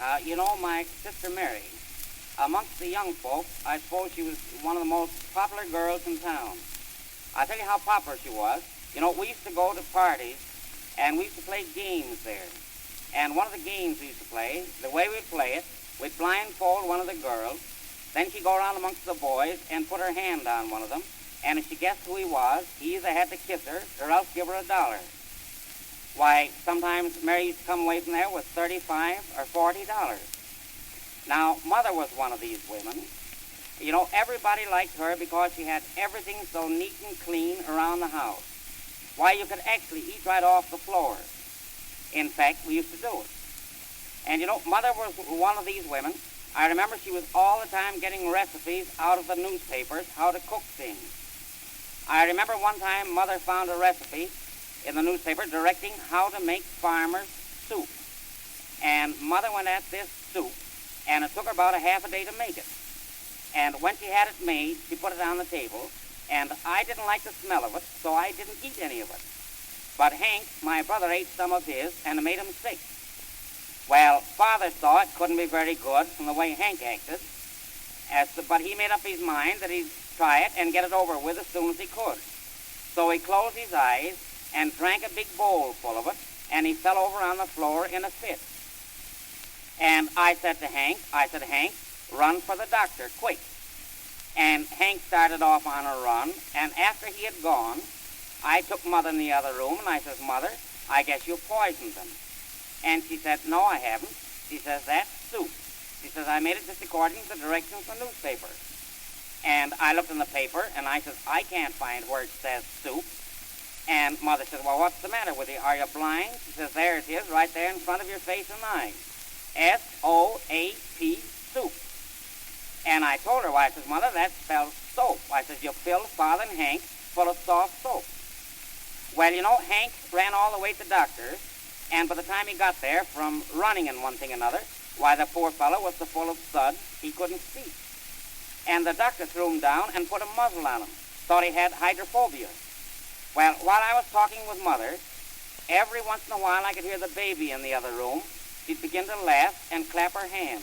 My sister Mary, amongst the young folks, I suppose she was one of the most popular girls in town. I'll tell you how popular she was. We used to go to parties, and we used to play games there. And one of the games we used to play, the way we'd play it, we'd blindfold one of the girls, then she'd go around amongst the boys and put her hand on one of them, and if she guessed who he was, he either had to kiss her or else give her $1. Why, sometimes Mary used to come away from there with $35 or $40. Now, Mother was one of these women. Everybody liked her because she had everything so neat and clean around the house. Why, you could actually eat right off the floor. In fact, we used to do it. And Mother was one of these women. I remember she was all the time getting recipes out of the newspapers how to cook things. I remember one time Mother found a recipe in the newspaper directing how to make farmer's soup. And Mother went at this soup, and it took her about a half a day to make it. And when she had it made, she put it on the table, and I didn't like the smell of it, so I didn't eat any of it. But Hank, my brother, ate some of his, and it made him sick. Well, Father saw it couldn't be very good from the way Hank acted, but he made up his mind that he'd try it and get it over with as soon as he could. So he closed his eyes and drank a big bowl full of it, and he fell over on the floor in a fit. And I said to Hank, Hank, run for the doctor, quick. And Hank started off on a run, and after he had gone, I took Mother in the other room, and I says, Mother, I guess you poisoned him. And she said, no, I haven't. She says, that's soup. She says, I made it just according to the directions from the newspaper. And I looked in the paper, and I says, I can't find where it says soup. And Mother says, well, what's the matter with you? Are you blind? She says, there it is, right there in front of your face and eyes. S-O-A-P, soup. And I told her, I says, Mother, that spells soap. I says, you filled Father and Hank full of soft soap. Well, Hank ran all the way to the doctor's, and by the time he got there, from running and one thing and another, why, the poor fellow was so full of suds he couldn't speak. And the doctor threw him down and put a muzzle on him. Thought he had hydrophobia. Well, while I was talking with Mother, every once in a while I could hear the baby in the other room. She'd begin to laugh and clap her hands.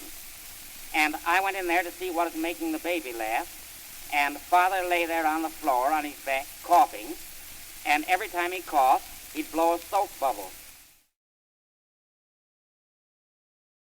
And I went in there to see what was making the baby laugh. And Father lay there on the floor on his back, coughing. And every time he coughed, he'd blow a soap bubble.